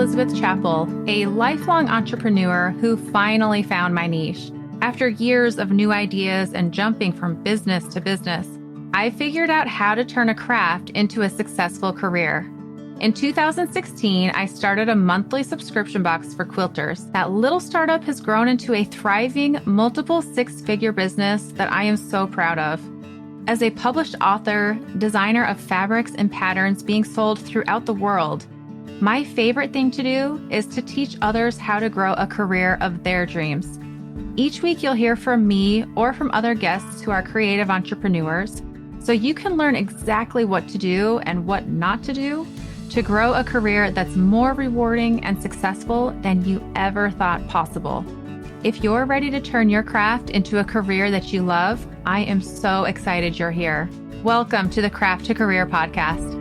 Elizabeth Chappell, a lifelong entrepreneur who finally found my niche. After years of new ideas and jumping from business to business, I figured out how to turn a craft into a successful career. In 2016, I started a monthly subscription box for quilters. That little startup has grown into a thriving, multiple six-figure business that I am so proud of. As a published author, designer of fabrics and patterns being sold throughout the world, my favorite thing to do is to teach others how to grow a career of their dreams. Each week, you'll hear from me or from other guests who are creative entrepreneurs, so you can learn exactly what to do and what not to do to grow a career that's more rewarding and successful than you ever thought possible. If you're ready to turn your craft into a career that you love, I am so excited you're here. Welcome to the Craft to Career podcast.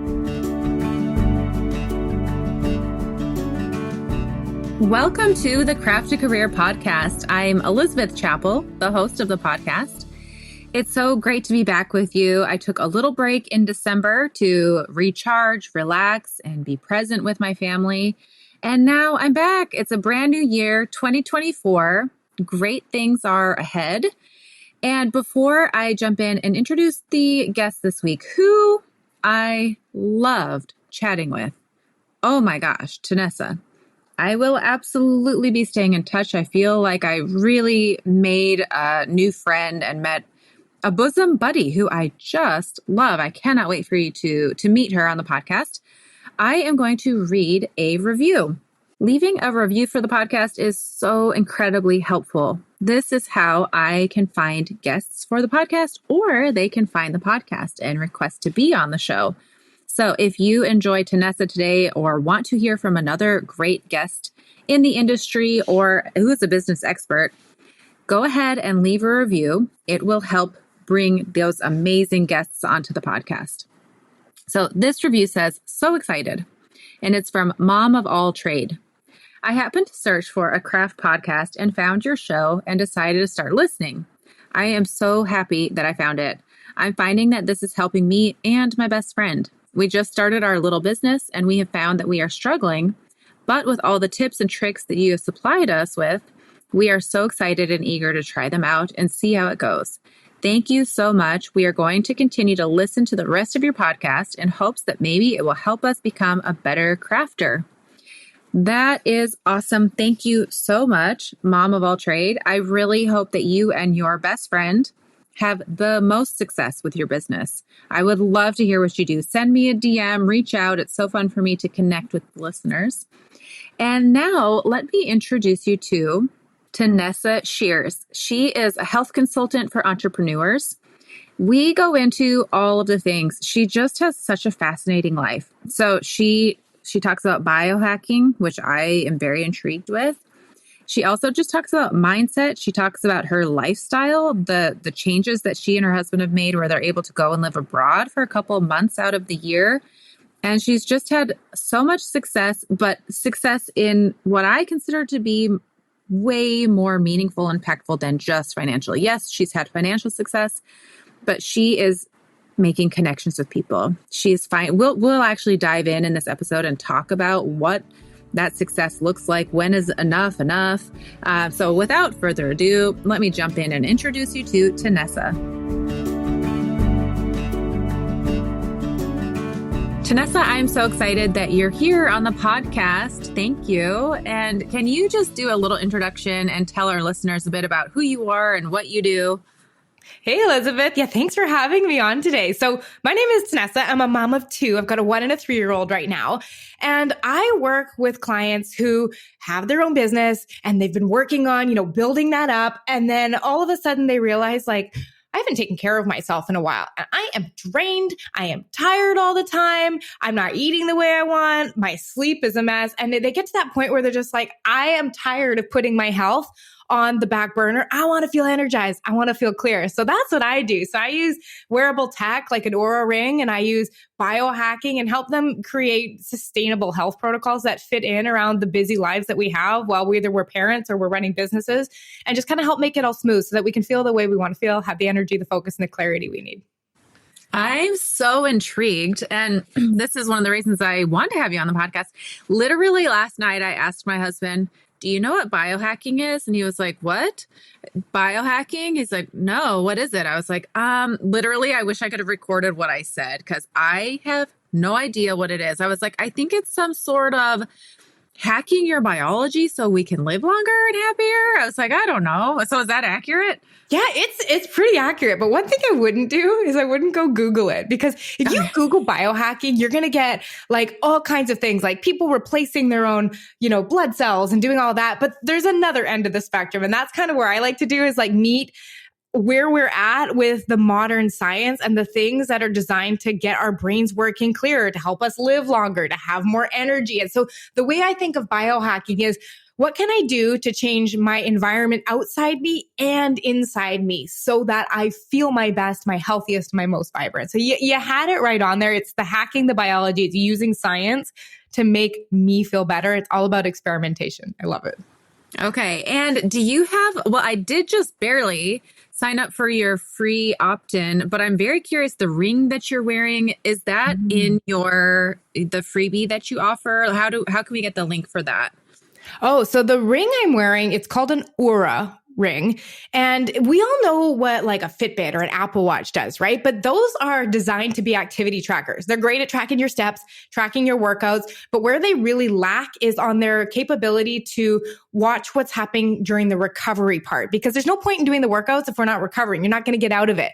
Welcome to the Craft to Career podcast. I'm Elizabeth Chappell, the host of the podcast. It's so great to be back with you. I took a little break in December to recharge, relax, and be present with my family. And now I'm back. It's a brand new year, 2024. Great things are ahead. And before I jump in and introduce the guest this week, who I loved chatting with, oh my gosh, Tanessa. I will absolutely be staying in touch. I feel like I really made a new friend and met a bosom buddy who I just love. I cannot wait for you to meet her on the podcast. I am going to read a review. Leaving a review for the podcast is so incredibly helpful. This is how I can find guests for the podcast, or they can find the podcast and request to be on the show. So if you enjoy Tanessa today or want to hear from another great guest in the industry or who is a business expert, go ahead and leave a review. It will help bring those amazing guests onto the podcast. So this review says, so excited. And it's from Mom of All Trade. I happened to search for a craft podcast and found your show and decided to start listening. I am so happy that I found it. I'm finding that this is helping me and my best friend. We just started our little business and we have found that we are struggling, but with all the tips and tricks that you have supplied us with, we are so excited and eager to try them out and see how it goes. Thank you so much. We are going to continue to listen to the rest of your podcast in hopes that maybe it will help us become a better crafter. That is awesome. Thank you so much, Mom of All Trade. I really hope that you and your best friend have the most success with your business. I would love to hear what you do. Send me a DM, reach out. It's so fun for me to connect with listeners. And now let me introduce you to Tanessa Shears. She is a health consultant for entrepreneurs. We go into all of the things. She just has such a fascinating life. So she talks about biohacking, which I am very intrigued with. She also just talks about mindset. She talks about her lifestyle, the changes that she and her husband have made where they're able to go and live abroad for a couple of months out of the year. And she's just had so much success, but success in what I consider to be way more meaningful and impactful than just financial. Yes, she's had financial success, but she is making connections with people. She's fine. We'll actually dive in this episode and talk about what that success looks like. When is enough? So without further ado, let me jump in and introduce you to Tanessa. Tanessa, I'm so excited that you're here on the podcast. Thank you. And can you just do a little introduction and tell our listeners a bit about who you are and what you do? Hey, Elizabeth. Yeah, thanks for having me on today. So my name is Tanessa. I'm a mom of two. I've got a 1 and a 3-year-old right now. And I work with clients who have their own business and they've been working on, building that up. And then all of a sudden they realize I haven't taken care of myself in a while. And I am drained. I am tired all the time. I'm not eating the way I want. My sleep is a mess. And they get to that point where they're just like, I am tired of putting my health on the back burner. I want to feel energized. I want to feel clear. So that's what I do. So I use wearable tech like an Oura ring, and I use biohacking and help them create sustainable health protocols that fit in around the busy lives that we have while we're parents or we're running businesses, and just kind of help make it all smooth so that we can feel the way we want to feel, have the energy, the focus, and the clarity we need. I'm so intrigued. And this is one of the reasons I wanted to have you on the podcast. Literally last night, I asked my husband, do you know what biohacking is? And he was like, what? Biohacking? He's like, no, what is it? I was like, literally, I wish I could have recorded what I said because I have no idea what it is. I was like, I think it's some sort of hacking your biology so we can live longer and happier. I was like, I don't know. So is that accurate? Yeah, it's pretty accurate. But one thing I wouldn't do is I wouldn't go Google it, because if you Google biohacking, you're going to get like all kinds of things, like people replacing their own, blood cells and doing all that. But there's another end of the spectrum. And that's kind of where I like to do is like meet where we're at with the modern science and the things that are designed to get our brains working clearer, to help us live longer, to have more energy. And so the way I think of biohacking is, what can I do to change my environment outside me and inside me so that I feel my best, my healthiest, my most vibrant? So you had it right on there. It's the hacking the biology. It's using science to make me feel better. It's all about experimentation. I love it. Okay. And do you have, well, I did just barely sign up for your free opt-in, but I'm very curious, the ring that you're wearing, is that in the freebie that you offer? How can we get the link for that? Oh, so the ring I'm wearing, it's called an Aura ring. And we all know what like a Fitbit or an Apple Watch does, right? But those are designed to be activity trackers. They're great at tracking your steps, tracking your workouts, but where they really lack is on their capability to watch what's happening during the recovery part, because there's no point in doing the workouts if we're not recovering. You're not going to get out of it.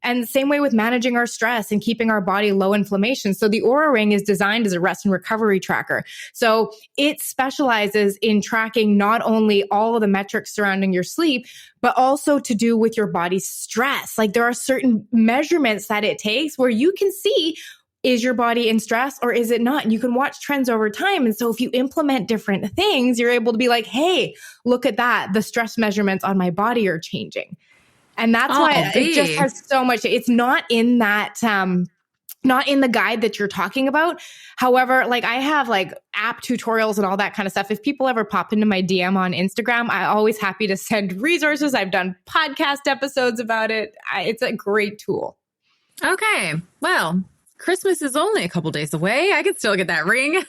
And same way with managing our stress and keeping our body low inflammation. So the Aura ring is designed as a rest and recovery tracker. So it specializes in tracking not only all of the metrics surrounding your sleep, but also to do with your body's stress. Like there are certain measurements that it takes where you can see, is your body in stress or is it not? And you can watch trends over time. And so if you implement different things, you're able to be like, hey, look at that. The stress measurements on my body are changing. And that's why it just has so much. It's not in that, not in the guide that you're talking about. However, like I have like app tutorials and all that kind of stuff. If people ever pop into my DM on Instagram, I'm always happy to send resources. I've done podcast episodes about it. It's a great tool. Okay. Well, Christmas is only a couple days away. I could still get that ring.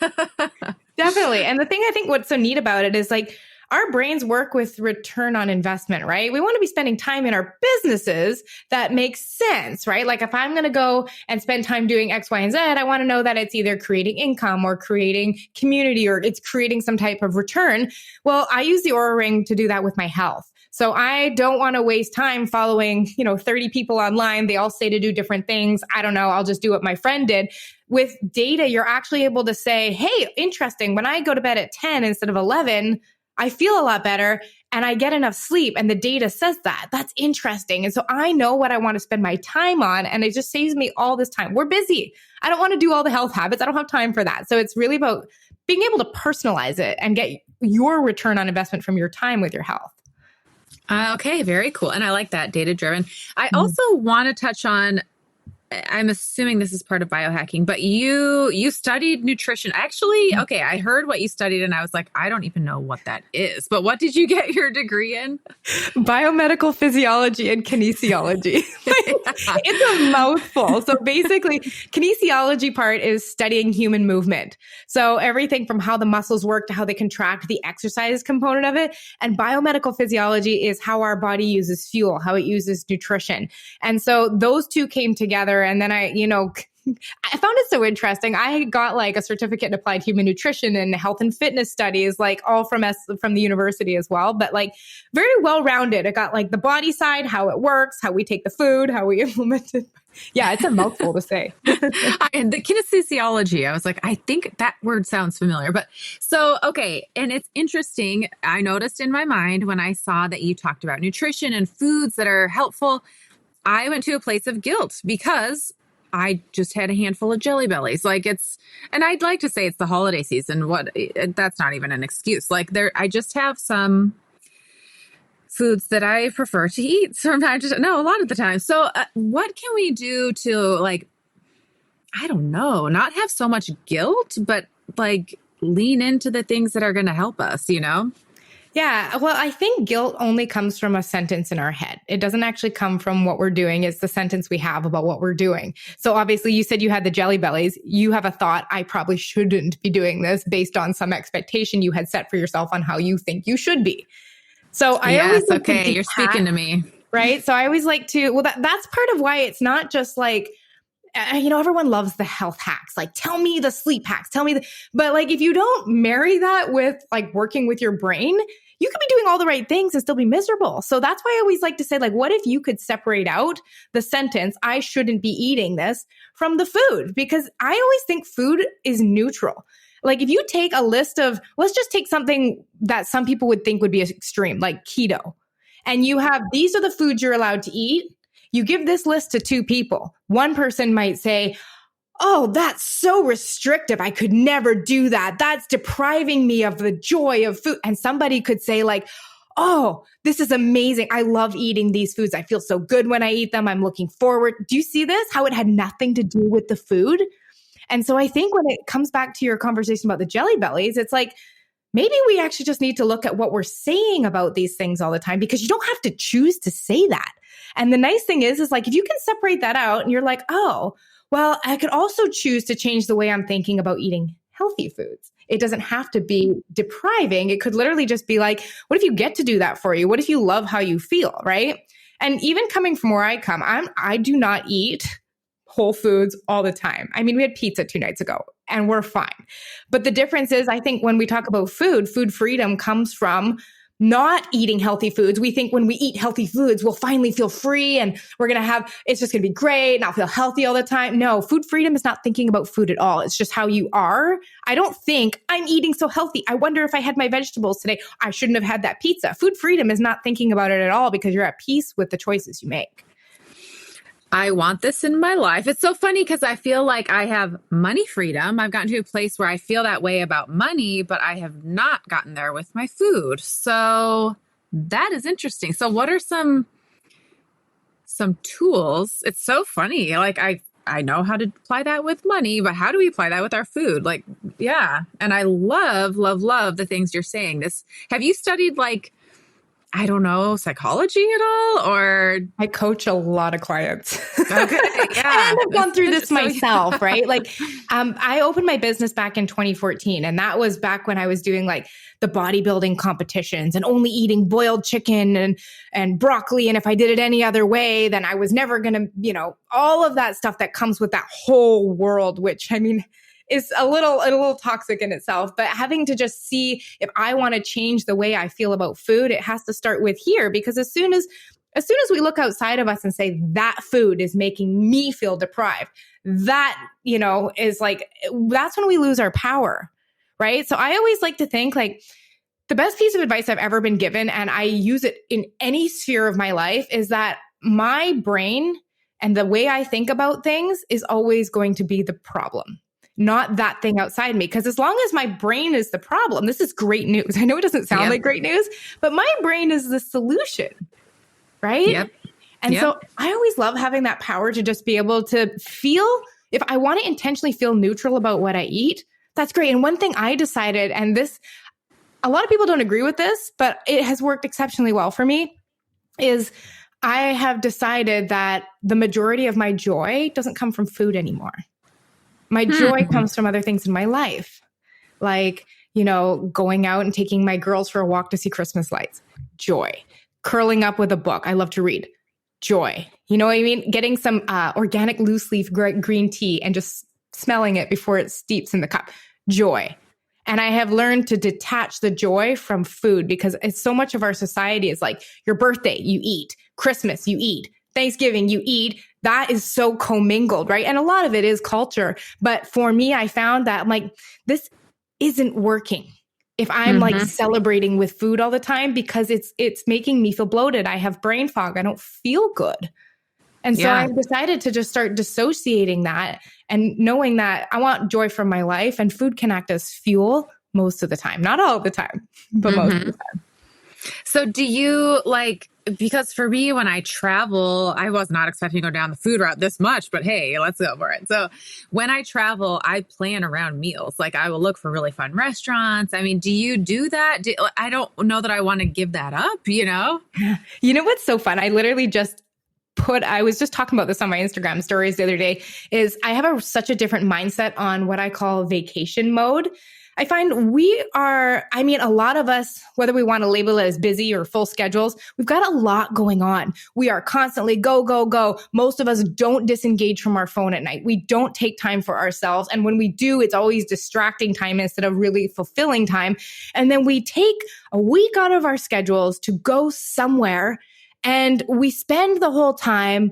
Definitely. And the thing I think what's so neat about it is like, our brains work with return on investment, right? We want to be spending time in our businesses that makes sense, right? Like if I'm going to go and spend time doing X, Y, and Z, I want to know that it's either creating income or creating community or it's creating some type of return. Well, I use the Aura Ring to do that with my health. So I don't want to waste time following, 30 people online. They all say to do different things. I don't know. I'll just do what my friend did. With data, you're actually able to say, hey, interesting. When I go to bed at 10 instead of 11, I feel a lot better and I get enough sleep. And the data says that. That's interesting. And so I know what I want to spend my time on. And it just saves me all this time. We're busy. I don't want to do all the health habits. I don't have time for that. So it's really about being able to personalize it and get your return on investment from your time with your health. Okay, very cool. And I like that, data-driven. I also want to touch on, I'm assuming this is part of biohacking, but you studied nutrition. Actually, okay, I heard what you studied and I was like, I don't even know what that is. But what did you get your degree in? Biomedical Physiology and Kinesiology. It's a mouthful. So basically, kinesiology part is studying human movement. So everything from how the muscles work to how they contract, the exercise component of it. And biomedical physiology is how our body uses fuel, how it uses nutrition. And so those two came together. And then I found it so interesting. I got like a certificate in applied human nutrition and health and fitness studies, like all from the university as well, but like very well-rounded. I got like the body side, how it works, how we take the food, how we implement it. Yeah, it's a mouthful to say. And the kinesiology, I was like, I think that word sounds familiar. But so, okay. And it's interesting. I noticed in my mind when I saw that you talked about nutrition and foods that are helpful, I went to a place of guilt because I just had a handful of Jelly Bellies. And I'd like to say it's the holiday season. That's not even an excuse. I just have some foods that I prefer to eat sometimes. No, a lot of the time. So what can we do to I don't know, not have so much guilt, but lean into the things that are going to help us, Yeah. Well, I think guilt only comes from a sentence in our head. It doesn't actually come from what we're doing. It's the sentence we have about what we're doing. So obviously you said you had the jelly bellies. You have a thought, I probably shouldn't be doing this based on some expectation you had set for yourself on how you think you should be. So I always Yes, okay, you're speaking to me. Right. So I always like to, well, that's part of why it's not just like, everyone loves the health hacks. Like, tell me the sleep hacks, but like, if you don't marry that with like working with your brain, you could be doing all the right things and still be miserable. So that's why I always like to say, like, what if you could separate out the sentence, I shouldn't be eating this, from the food? Because I always think food is neutral. Like if you take a list of, let's just take something that some people would think would be extreme, like keto, and you have, these are the foods you're allowed to eat. You give this list to two people. One person might say, oh, that's so restrictive. I could never do that. That's depriving me of the joy of food. And somebody could say like, oh, this is amazing. I love eating these foods. I feel so good when I eat them. I'm looking forward. Do you see this? How it had nothing to do with the food? And so I think when it comes back to your conversation about the jelly bellies, it's like, maybe we actually just need to look at what we're saying about these things all the time, because you don't have to choose to say that. And the nice thing is like, if you can separate that out and you're like, oh, well, I could also choose to change the way I'm thinking about eating healthy foods. It doesn't have to be depriving. It could literally just be like, what if you get to do that for you? What if you love how you feel, right? And even coming from where I come, I do not eat whole foods all the time. I mean, we had pizza 2 nights ago and we're fine. But the difference is, I think when we talk about food freedom comes from not eating healthy foods. We think when we eat healthy foods, we'll finally feel free and we're going to have, it's just going to be great and I'll feel healthy all the time. No, food freedom is not thinking about food at all. It's just how you are. I don't think I'm eating so healthy. I wonder if I had my vegetables today, I shouldn't have had that pizza. Food freedom is not thinking about it at all, because you're at peace with the choices you make. I want this in my life. It's so funny because I feel like I have money freedom. I've gotten to a place where I feel that way about money, but I have not gotten there with my food. So that is interesting. So what are some tools? It's so funny. Like I know how to apply that with money, but how do we apply that with our food? Like, yeah. And I love, love, love the things you're saying. Have you studied like, I don't know, psychology at all? Or I coach a lot of clients. Okay, yeah. And I've gone through this myself, right? Like, I opened my business back in 2014, and that was back when I was doing like the bodybuilding competitions and only eating boiled chicken and broccoli. And if I did it any other way, then I was never going to, all of that stuff that comes with that whole world, which I mean, is a little toxic in itself. But having to just see if I want to change the way I feel about food, it has to start with here, because as soon as we look outside of us and say that food is making me feel deprived, that, is like, that's when we lose our power, right? So I always like to think like the best piece of advice I've ever been given, and I use it in any sphere of my life, is that my brain and the way I think about things is always going to be the problem, not that thing outside me. Because as long as my brain is the problem, this is great news. I know it doesn't sound like great news, but my brain is the solution, right? Yep. And so I always love having that power to just be able to feel, if I want to intentionally feel neutral about what I eat, that's great. And one thing I decided, and this, a lot of people don't agree with this, but it has worked exceptionally well for me, is I have decided that the majority of my joy doesn't come from food anymore. My joy comes from other things in my life, like, going out and taking my girls for a walk to see Christmas lights. Joy. Curling up with a book. I love to read. Joy. You know what I mean? Getting some organic loose leaf green tea and just smelling it before it steeps in the cup. Joy. And I have learned to detach the joy from food, because it's so much of our society is like, your birthday, you eat. Christmas, you eat. Thanksgiving, you eat. That is so commingled, right? And a lot of it is culture. But for me, I found that like, this isn't working if I'm like celebrating with food all the time, because it's making me feel bloated. I have brain fog. I don't feel good. And so I've decided to just start dissociating that and knowing that I want joy from my life, and food can act as fuel most of the time. Not all the time, but most of the time. So do you like, because for me, when I travel, I was not expecting to go down the food route this much, but hey, let's go for it. So when I travel, I plan around meals. Like I will look for really fun restaurants. I mean, do you do that? I don't know that I want to give that up, you know? You know what's so fun? I was just talking about this on my Instagram stories the other day, is I have such a different mindset on what I call vacation mode. I find a lot of us, whether we want to label it as busy or full schedules, we've got a lot going on. We are constantly go, go, go. Most of us don't disengage from our phone at night. We don't take time for ourselves. And when we do, it's always distracting time instead of really fulfilling time. And then we take a week out of our schedules to go somewhere, and we spend the whole time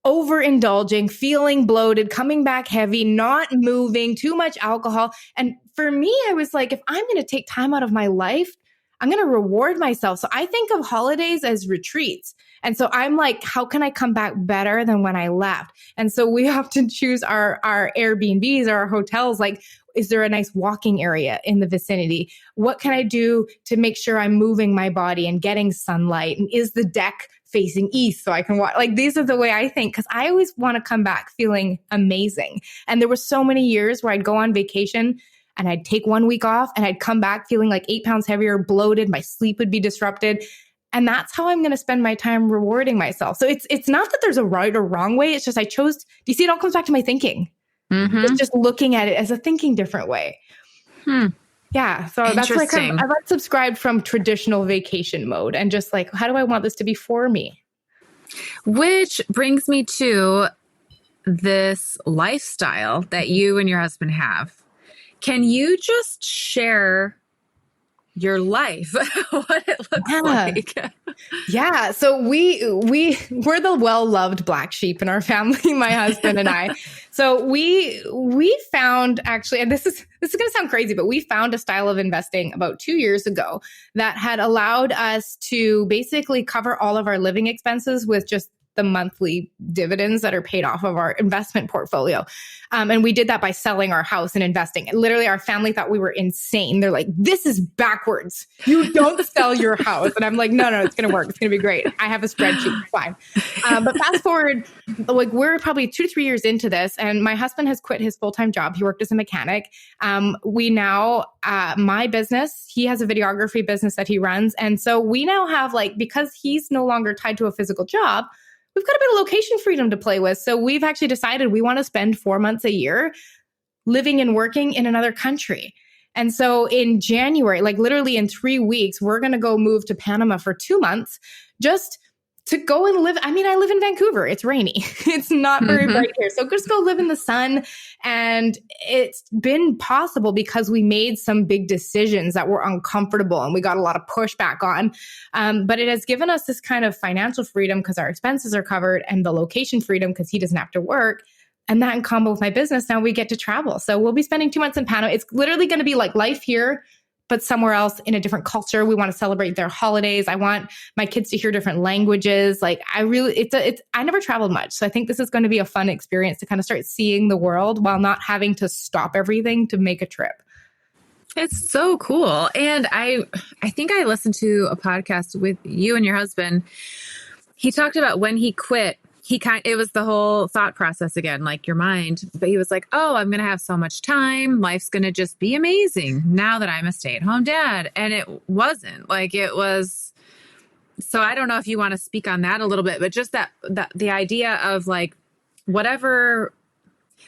overindulging, feeling bloated, coming back heavy, not moving, too much alcohol. And for me, I was like, if I'm going to take time out of my life, I'm going to reward myself. So I think of holidays as retreats. And so I'm like, how can I come back better than when I left? And so we often choose our Airbnbs or our hotels. Like, is there a nice walking area in the vicinity? What can I do to make sure I'm moving my body and getting sunlight? And is the deck facing east so I can walk? Like, these are the way I think, because I always want to come back feeling amazing. And there were so many years where I'd go on vacation and I'd take 1 week off and I'd come back feeling like 8 pounds heavier, bloated, my sleep would be disrupted. And that's how I'm going to spend my time rewarding myself. So it's not that there's a right or wrong way. It's just, do you see, it all comes back to my thinking. Mm-hmm. It's just looking at it as a thinking different way. Yeah. So that's like, I've unsubscribed from traditional vacation mode and just like, how do I want this to be for me? Which brings me to this lifestyle that you and your husband have. Can you just share your life, what it looks like? Yeah. So we're the well-loved black sheep in our family, my husband and I. So we found, actually, and this is going to sound crazy, but we found a style of investing about 2 years ago that had allowed us to basically cover all of our living expenses with just the monthly dividends that are paid off of our investment portfolio. And we did that by selling our house and investing. And literally, our family thought we were insane. They're like, this is backwards. You don't sell your house. And I'm like, no, it's going to work. It's going to be great. I have a spreadsheet. Fine. But fast forward, like we're probably 2 to 3 years into this, and my husband has quit his full-time job. He worked as a mechanic. We now, my business, he has a videography business that he runs. And so we now have, like, because he's no longer tied to a physical job, we've got a bit of location freedom to play with. So we've actually decided we want to spend 4 months a year living and working in another country. And so in January, like literally in 3 weeks, we're going to go move to Panama for 2 months just to go and live. I mean, I live in Vancouver. It's rainy. It's not very bright here. So just go live in the sun. And it's been possible because we made some big decisions that were uncomfortable and we got a lot of pushback on. But it has given us this kind of financial freedom because our expenses are covered, and the location freedom because he doesn't have to work. And that in combo with my business, now we get to travel. So we'll be spending 2 months in Panama. It's literally going to be like life here, but somewhere else in a different culture. We want to celebrate their holidays. I want my kids to hear different languages. Like I never traveled much. So I think this is going to be a fun experience to kind of start seeing the world while not having to stop everything to make a trip. It's so cool. And I think I listened to a podcast with you and your husband. He talked about when he quit, it was the whole thought process again, like your mind, but he was like, oh, I'm going to have so much time. Life's going to just be amazing now that I'm a stay-at-home dad. And it wasn't like it was. So I don't know if you want to speak on that a little bit, but just that the idea of like, whatever,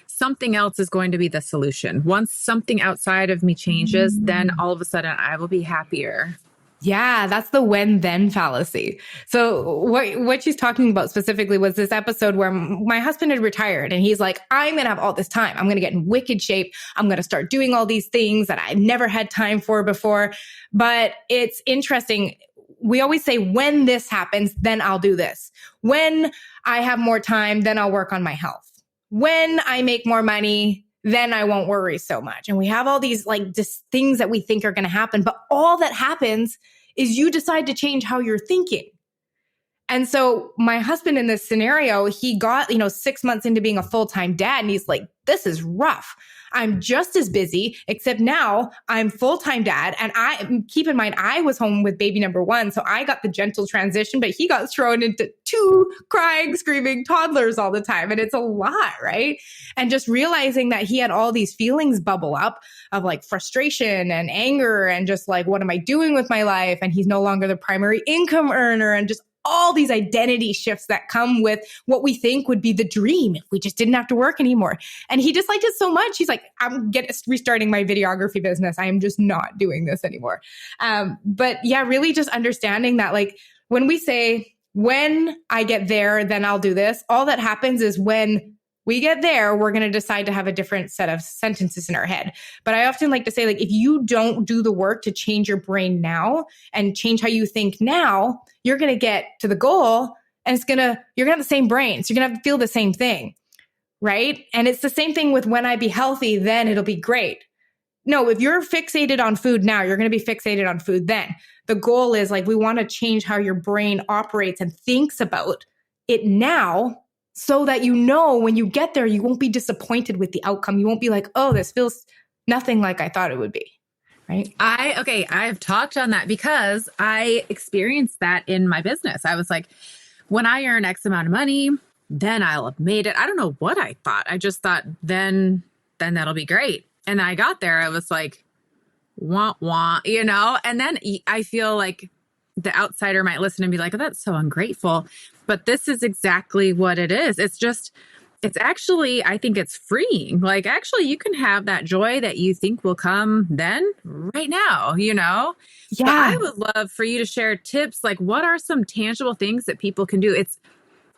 something else is going to be the solution. Once something outside of me changes, then all of a sudden I will be happier. Yeah, that's the when then fallacy. So what she's talking about specifically was this episode where my husband had retired and he's like, I'm going to have all this time. I'm going to get in wicked shape. I'm going to start doing all these things that I never had time for before. But it's interesting. We always say, when this happens, then I'll do this. When I have more time, then I'll work on my health. When I make more money, then I won't worry so much. And we have all these like just things that we think are going to happen. But all that happens is you decide to change how you're thinking. And so my husband in this scenario, he got, 6 months into being a full-time dad, and he's like, this is rough. I'm just as busy, except now I'm full-time dad. And keep in mind, I was home with baby number 1. So I got the gentle transition, but he got thrown into 2 crying, screaming toddlers all the time. And it's a lot, right? And just realizing that he had all these feelings bubble up of like frustration and anger and just like, what am I doing with my life? And he's no longer the primary income earner, and just all these identity shifts that come with what we think would be the dream if we just didn't have to work anymore. And he disliked it so much. He's like, I'm restarting my videography business. I am just not doing this anymore. But yeah, really just understanding that, like, when we say, when I get there, then I'll do this, all that happens is when we get there, we're going to decide to have a different set of sentences in our head. But I often like to say, like, if you don't do the work to change your brain now and change how you think now, you're going to get to the goal and you're going to have the same brain. So you're going to have to feel the same thing, right? And it's the same thing with when I be healthy, then it'll be great. No, if you're fixated on food now, you're going to be fixated on food then. The goal is, like, we want to change how your brain operates and thinks about it now, so that when you get there, you won't be disappointed with the outcome. You won't be like, oh, this feels nothing like I thought it would be. Right. I've talked on that because I experienced that in my business. I was like, when I earn X amount of money, then I'll have made it. I don't know what I thought. I just thought then that'll be great. And I got there. I was like, wah, wah, and then I feel like the outsider might listen and be like, oh, that's so ungrateful. But this is exactly what it is. It's actually, I think it's freeing. Like, actually, you can have that joy that you think will come then right now, Yeah. But I would love for you to share tips. Like, what are some tangible things that people can do?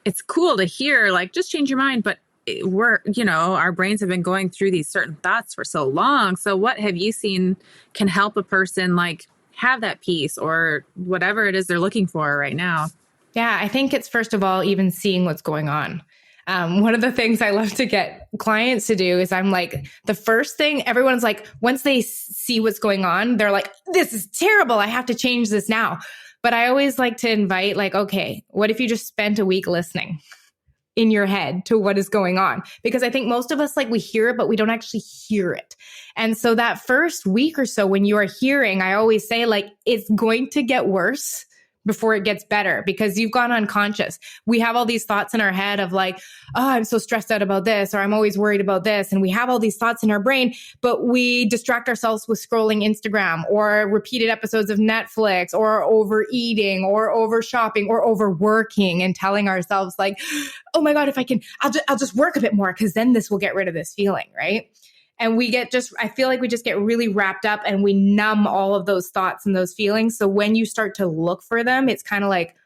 It's cool to hear, like, just change your mind. But our brains have been going through these certain thoughts for so long. So what have you seen can help a person, like, have that peace or whatever it is they're looking for right now? Yeah, I think it's, first of all, even seeing what's going on. One of the things I love to get clients to do is, I'm like, the first thing everyone's like, once they see what's going on, they're like, this is terrible. I have to change this now. But I always like to invite, like, okay, what if you just spent a week listening in your head to what is going on? Because I think most of us, like, we hear it, but we don't actually hear it. And so that first week or so when you are hearing, I always say, like, it's going to get worse before it gets better, because you've gone unconscious. We have all these thoughts in our head of like, oh, I'm so stressed out about this, or I'm always worried about this. And we have all these thoughts in our brain, but we distract ourselves with scrolling Instagram or repeated episodes of Netflix or overeating or over shopping or overworking, and telling ourselves like, oh my God, if I can, I'll just work a bit more, because then this will get rid of this feeling, right? And I feel like we just get really wrapped up and we numb all of those thoughts and those feelings. So when you start to look for them, it's kind of like,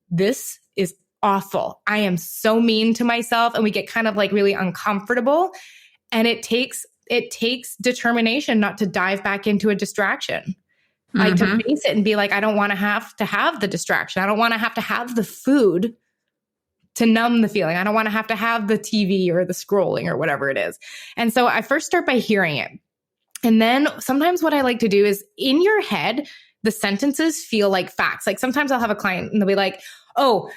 this is awful. I am so mean to myself. And we get kind of like really uncomfortable. And it takes determination not to dive back into a distraction. Like, to face it and be like, I don't want to have the distraction. I don't want to have the food to numb the feeling. I don't want to have the TV or the scrolling or whatever it is. And so I first start by hearing it. And then sometimes what I like to do is, in your head, the sentences feel like facts. Like, sometimes I'll have a client and they'll be like, oh,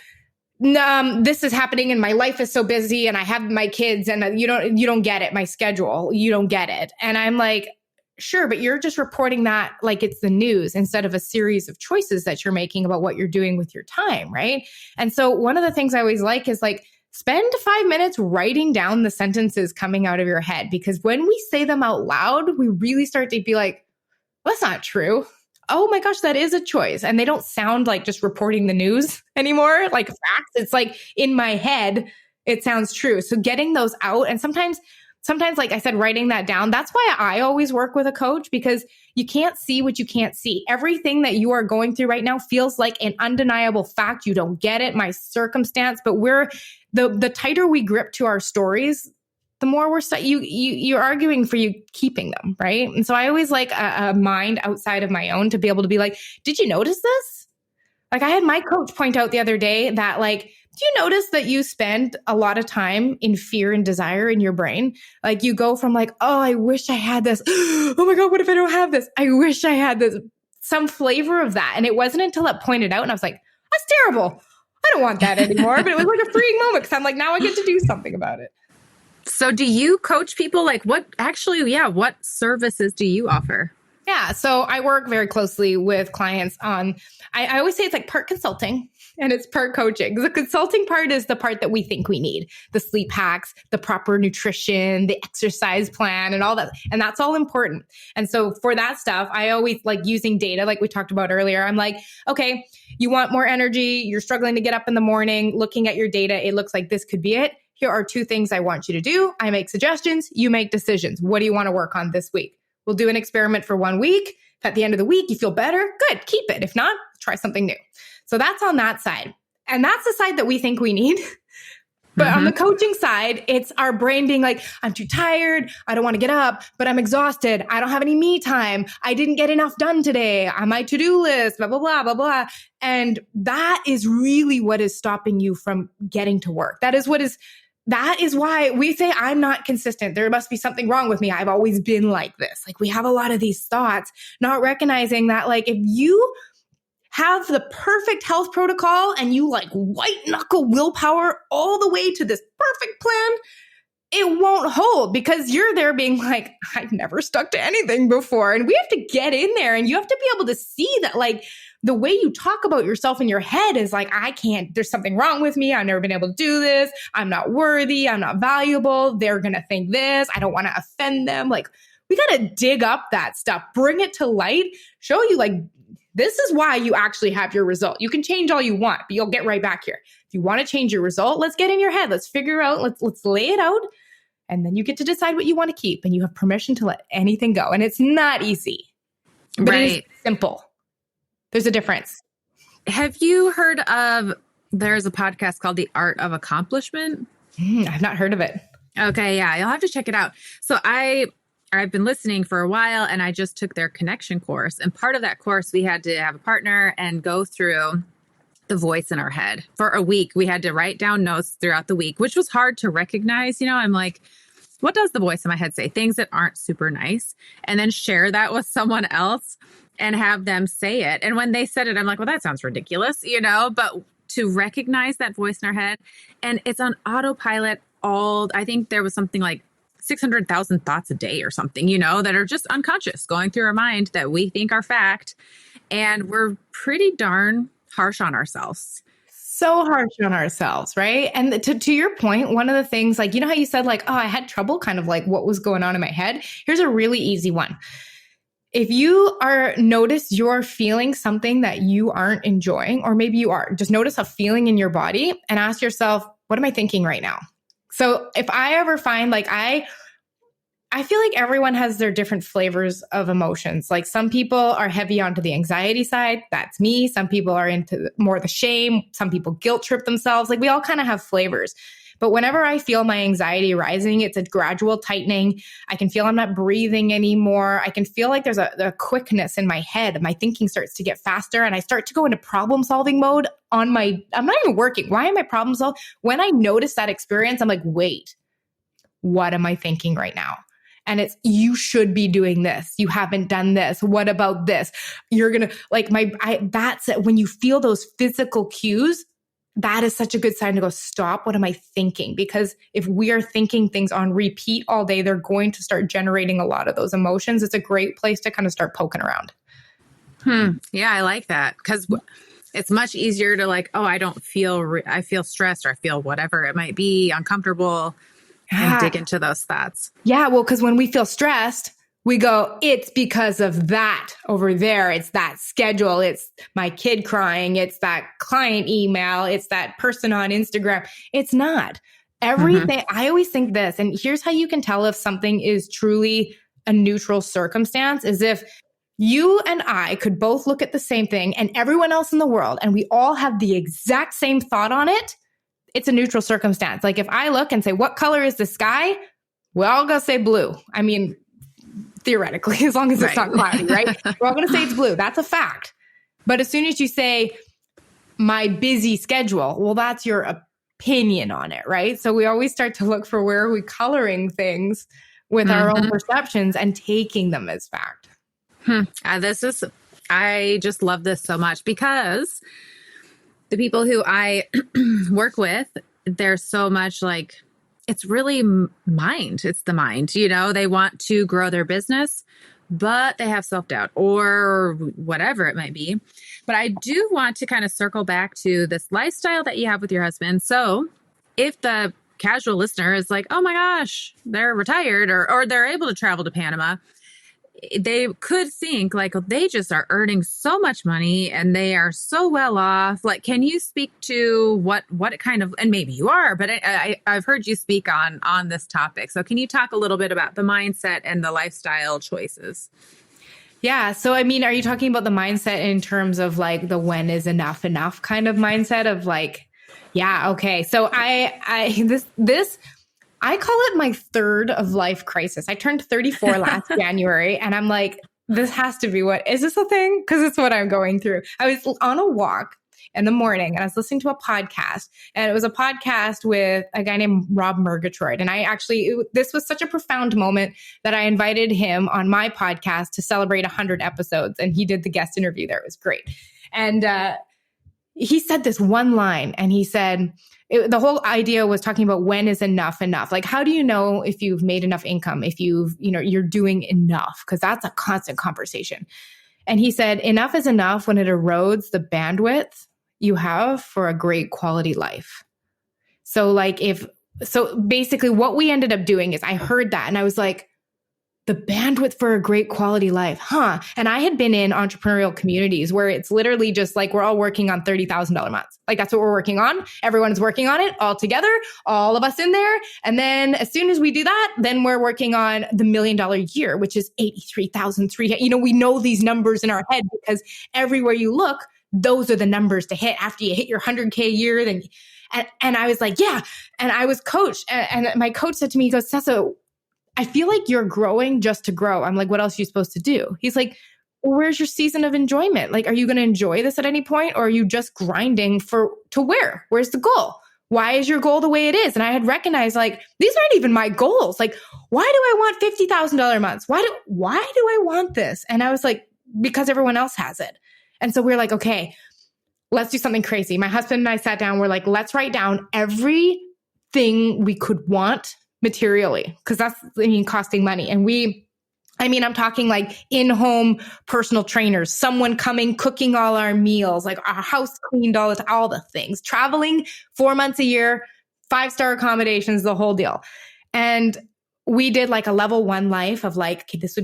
this is happening and my life is so busy and I have my kids and you don't get it. My schedule, you don't get it. And I'm like, sure, but you're just reporting that like it's the news, instead of a series of choices that you're making about what you're doing with your time, right? And so one of the things I always like is, like, spend 5 minutes writing down the sentences coming out of your head, because when we say them out loud, we really start to be like, well, that's not true. Oh my gosh, that is a choice. And they don't sound like just reporting the news anymore, like facts. It's like, in my head, it sounds true. So getting those out, and sometimes, like I said, writing that down. That's why I always work with a coach, because you can't see what you can't see. Everything that you are going through right now feels like an undeniable fact. You don't get it, my circumstance, but the tighter we grip to our stories, the more you're arguing for you keeping them, right? And so I always like a mind outside of my own to be able to be like, did you notice this? Like, I had my coach point out the other day that, like, do you notice that you spend a lot of time in fear and desire in your brain? Like, you go from like, oh, I wish I had this. Oh my God, what if I don't have this? I wish I had this. Some flavor of that. And it wasn't until it pointed out and I was like, that's terrible. I don't want that anymore. But it was like a freeing moment because I'm like, now I get to do something about it. So do you coach people? Like what services do you offer? Yeah. So I work very closely with clients on, I always say it's like part consulting and it's part coaching. The consulting part is the part that we think we need, the sleep hacks, the proper nutrition, the exercise plan and all that. And that's all important. And so for that stuff, I always like using data, like we talked about earlier. I'm like, okay, you want more energy. You're struggling to get up in the morning, looking at your data. It looks like this could be it. Here are 2 things I want you to do. I make suggestions. You make decisions. What do you want to work on this week? We'll do an experiment for 1 week. If at the end of the week you feel better, good, keep it. If not, try something new. So that's on that side. And that's the side that we think we need. But on the coaching side, it's our brain being like, I'm too tired. I don't want to get up, but I'm exhausted. I don't have any me time. I didn't get enough done today on my to-do list, blah, blah, blah, blah, blah. And that is really what is stopping you from getting to work. That is why we say I'm not consistent. There must be something wrong with me. I've always been like this. Like we have a lot of these thoughts, not recognizing that like if you have the perfect health protocol and you like white knuckle willpower all the way to this perfect plan, it won't hold because you're there being like, I've never stuck to anything before. And we have to get in there and you have to be able to see that like the way you talk about yourself in your head is like, I can't, there's something wrong with me. I've never been able to do this. I'm not worthy. I'm not valuable. They're going to think this. I don't want to offend them. Like we got to dig up that stuff, bring it to light, show you like, this is why you actually have your result. You can change all you want, but you'll get right back here. If you want to change your result, let's get in your head. Let's figure out, let's lay it out. And then you get to decide what you want to keep and you have permission to let anything go. And it's not easy, but It is simple. There's a difference. Have you heard of, there's a podcast called The Art of Accomplishment? I've not heard of it. Okay. Yeah. You'll have to check it out. So I've been listening for a while and I just took their connection course. And part of that course, we had to have a partner and go through the voice in our head for a week. We had to write down notes throughout the week, which was hard to recognize. You know, I'm like, what does the voice in my head say? Things that aren't super nice. And then share that with someone else and have them say it. And when they said it, I'm like, well, that sounds ridiculous, you know, but to recognize that voice in our head and it's on autopilot I think there was something like 600,000 thoughts a day or something, you know, that are just unconscious going through our mind that we think are fact. And we're pretty darn harsh on ourselves. So harsh on ourselves, right? And to your point, one of the things, like, you know how you said like, oh, I had trouble kind of like what was going on in my head. Here's a really easy one. If you notice you're feeling something that you aren't enjoying, or maybe you are, just notice a feeling in your body and ask yourself, what am I thinking right now? So if I ever find like I feel like everyone has their different flavors of emotions. Like some people are heavy onto the anxiety side. That's me. Some people are into more the shame. Some people guilt trip themselves. Like we all kind of have flavors. But whenever I feel my anxiety rising, it's a gradual tightening. I can feel I'm not breathing anymore. I can feel like there's a quickness in my head. My thinking starts to get faster and I start to go into problem solving mode I'm not even working. Why am I problem solving? When I notice that experience, I'm like, wait, what am I thinking right now? And it's, you should be doing this. You haven't done this. What about this? You're going to like that's it. When you feel those physical cues, that is such a good sign to go, stop. What am I thinking? Because if we are thinking things on repeat all day, they're going to start generating a lot of those emotions. It's a great place to kind of start poking around. Yeah, I like that because it's much easier to like, oh, I don't feel, I feel stressed or I feel whatever it might be, uncomfortable, and dig into those thoughts. Yeah, well, because when we feel stressed, we go, it's because of that over there. It's that schedule. It's my kid crying. It's that client email. It's that person on Instagram. It's not. Everything. I always think this, and here's how you can tell if something is truly a neutral circumstance, is if you and I could both look at the same thing and everyone else in the world, and we all have the exact same thought on it, it's a neutral circumstance. Like if I look and say, what color is the sky? We're all going to say blue. I mean, theoretically, as long as it's not cloudy, right? We're all going to say it's blue. That's a fact. But as soon as you say my busy schedule, well, that's your opinion on it, right? So we always start to look for where are we coloring things with our own perceptions and taking them as fact. I just love this so much because The people who I work with, they're so much like, it's really mind. It's the mind, they want to grow their business, but they have self-doubt or whatever it might be. But I do want to kind of circle back to this lifestyle that you have with your husband. So if the casual listener is like, oh my gosh, they're retired or they're able to travel to Panama, they could think like, they just are earning so much money and they are so well off. Like, can you speak to what kind of, and maybe you are, but I've heard you speak on this topic. So can you talk a little bit about the mindset and the lifestyle choices? Yeah. So, I mean, are you talking about the mindset in terms of like the when is enough kind of mindset of like, yeah, okay. So I call it my third of life crisis. I turned 34 last January and I'm like, this has to be is this a thing? Because it's what I'm going through. I was on a walk in the morning and I was listening to a podcast, and it was a podcast with a guy named Rob Murgatroyd. And this was such a profound moment that I invited him on my podcast to celebrate 100 episodes. And he did the guest interview there. It was great. And he said this one line, and he said, the whole idea was talking about when is enough. Like, how do you know if you've made enough income, if you're doing enough? Because that's a constant conversation. And he said, enough is enough when it erodes the bandwidth you have for a great quality life. So basically what we ended up doing is I heard that and I was like, the bandwidth for a great quality life, huh? And I had been in entrepreneurial communities where it's literally just like we're all working on $30,000 months. Like that's what we're working on. Everyone's working on it all together, all of us in there. And then as soon as we do that, then we're working on the $1 million year, which is 83,300. We know these numbers in our head because everywhere you look, those are the numbers to hit. After you hit your 100K a year, then and I was like, yeah. And I was coached, and my coach said to me, he goes, Tessa, I feel like you're growing just to grow. I'm like, what else are you supposed to do? He's like, well, where's your season of enjoyment? Like, are you going to enjoy this at any point? Or are you just grinding to where? Where's the goal? Why is your goal the way it is? And I had recognized like, these aren't even my goals. Like, why do I want $50,000 months? Why do I want this? And I was like, because everyone else has it. And so we're like, okay, let's do something crazy. My husband and I sat down. We're like, let's write down everything we could want materially, because that's, costing money. And I'm talking like in-home personal trainers, someone coming, cooking all our meals, like our house cleaned, all the things, traveling 4 months a year, 5-star accommodations, the whole deal. And we did like a level 1 life of like, okay, this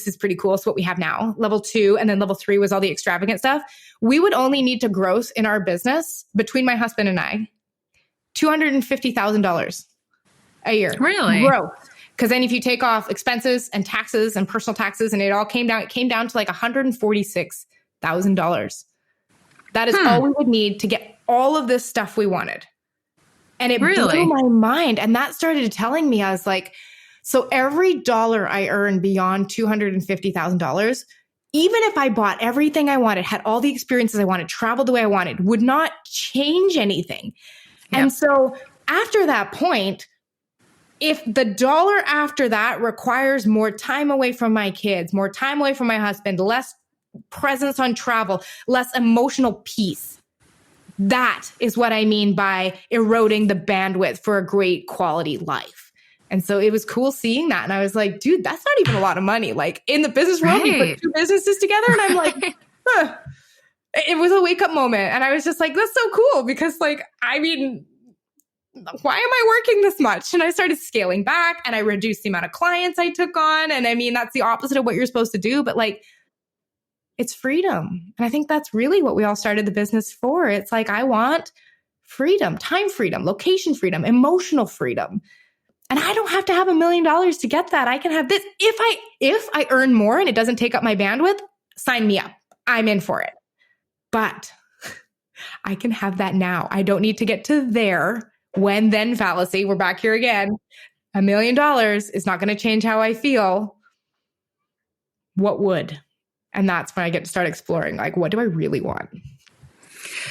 is pretty cool. It's what we have now. Level 2. And then level 3 was all the extravagant stuff. We would only need to gross in our business between my husband and I, $250,000 a year. Really? Growth. Because then if you take off expenses and taxes and personal taxes, and it came down to like $146,000. That is all we would need to get all of this stuff we wanted. And it blew my mind. And that started telling me, I was like, so every dollar I earn beyond $250,000, even if I bought everything I wanted, had all the experiences I wanted, traveled the way I wanted, would not change anything. Yep. And so after that point, if the dollar after that requires more time away from my kids, more time away from my husband, less presence on travel, less emotional peace, that is what I mean by eroding the bandwidth for a great quality life. And so it was cool seeing that. And I was like, dude, that's not even a lot of money. Like in the business world, you put 2 businesses together. And I'm like, It was a wake up moment. And I was just like, that's so cool because why am I working this much? And I started scaling back and I reduced the amount of clients I took on. And that's the opposite of what you're supposed to do. But it's freedom. And I think that's really what we all started the business for. It's like, I want freedom, time freedom, location freedom, emotional freedom. And I don't have to have $1 million to get that. I can have this. If I earn more and it doesn't take up my bandwidth, sign me up. I'm in for it. But I can have that now. I don't need to get to there. When then fallacy. We're back here again. $1 million is not going to change how I feel. What would? And that's when I get to start exploring, what do I really want?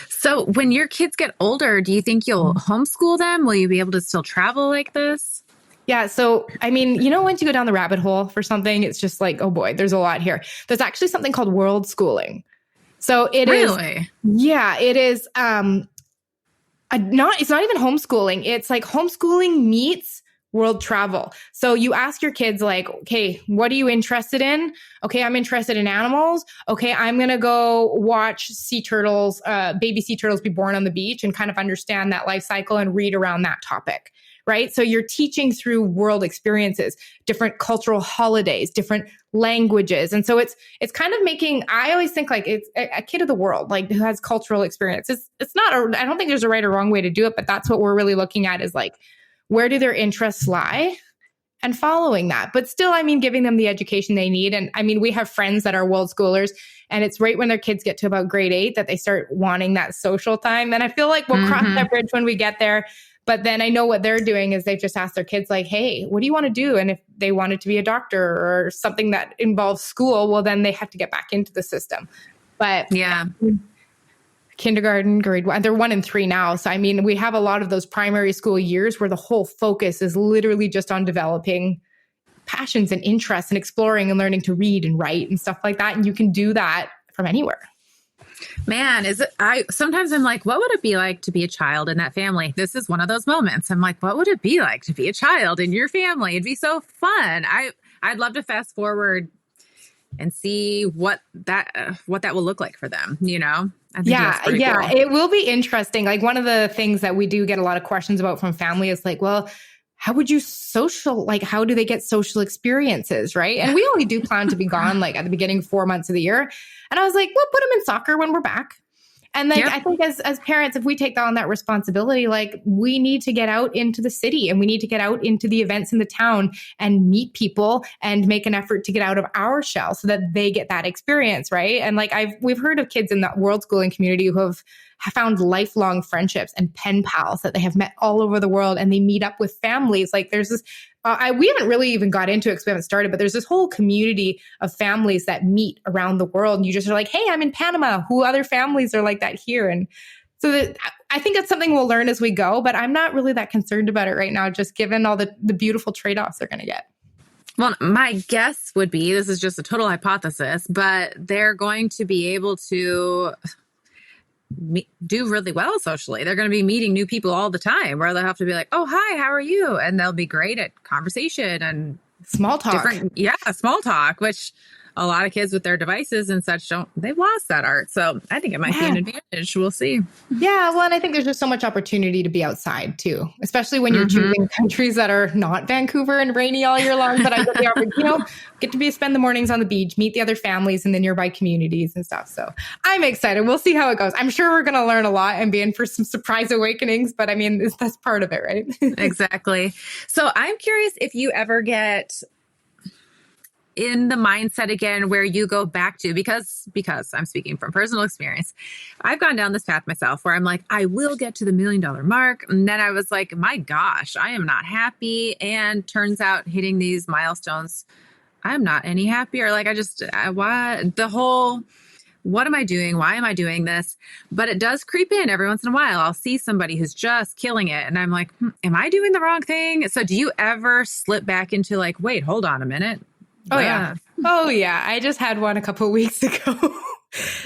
So when your kids get older, do you think you'll homeschool them? Will you be able to still travel like this? Yeah. So, once you go down the rabbit hole for something, it's just like, oh boy, there's a lot here. There's actually something called world schooling. So it is, Really? yeah, it is, it's not even homeschooling. It's like homeschooling meets world travel. So you ask your kids like, okay, what are you interested in? Okay, I'm interested in animals. Okay, I'm going to go watch sea turtles, baby sea turtles be born on the beach and kind of understand that life cycle and read around that topic. Right. So you're teaching through world experiences, different cultural holidays, different languages. And so it's kind of making, I always think like it's a kid of the world, like who has cultural experience. It's not, I don't think there's a right or wrong way to do it, but that's what we're really looking at is like, where do their interests lie and following that. But still, I mean, giving them the education they need. And I mean, we have friends that are world schoolers and it's right when their kids get to about grade 8 that they start wanting that social time. And I feel like we'll cross that bridge when we get there. But then I know what they're doing is they've just asked their kids like, hey, what do you want to do? And if they wanted to be a doctor or something that involves school, well, then they have to get back into the system. But yeah, kindergarten, grade 1, they're 1 and 3 now. So, I mean, we have a lot of those primary school years where the whole focus is literally just on developing passions and interests and exploring and learning to read and write and stuff like that. And you can do that from anywhere. Man, sometimes I'm like, what would it be like to be a child in that family? This is one of those moments. I'm like, what would it be like to be a child in your family? It'd be so fun. I'd love to fast forward and see what that will look like for them, you know? I think Yeah. cool. It will be interesting. Like one of the things that we do get a lot of questions about from family is like, well, how would you how do they get social experiences, right? And we only do plan to be gone like at the beginning 4 months of the year. And I was like, we'll put them in soccer when we're back. And like, I think as parents, if we take on that responsibility, like we need to get out into the city and we need to get out into the events in the town and meet people and make an effort to get out of our shell so that they get that experience, right? And like we've heard of kids in the world schooling community who have found lifelong friendships and pen pals that they have met all over the world and they meet up with families. Like there's this, we haven't really even got into it because we haven't started, but there's this whole community of families that meet around the world. And you just are like, hey, I'm in Panama. Who other families are like that here? And so I think it's something we'll learn as we go, but I'm not really that concerned about it right now, just given all the beautiful trade-offs they're going to get. Well, my guess would be, this is just a total hypothesis, but they're going to be able to do really well socially. They're going to be meeting new people all the time where they'll have to be like, oh, hi, how are you? And they'll be great at conversation and small talk. Small talk, which a lot of kids with their devices and such they've lost that art. So I think it might be an advantage. We'll see. Yeah. Well, and I think there's just so much opportunity to be outside too, especially when you're choosing countries that are not Vancouver and rainy all year long, but I get the opportunity, get to spend the mornings on the beach, meet the other families in the nearby communities and stuff. So I'm excited. We'll see how it goes. I'm sure we're going to learn a lot and be in for some surprise awakenings, but I mean, that's part of it, right? Exactly. So I'm curious if you ever get in the mindset again where you go back to, because I'm speaking from personal experience, I've gone down this path myself where I'm like, I will get to the $1 million mark. And then I was like, my gosh, I am not happy. And turns out hitting these milestones, I'm not any happier. Like what am I doing? Why am I doing this? But it does creep in every once in a while. I'll see somebody who's just killing it. And I'm like, am I doing the wrong thing? So do you ever slip back into like, wait, hold on a minute. Oh, yeah. Oh, yeah. I just had one a couple of weeks ago.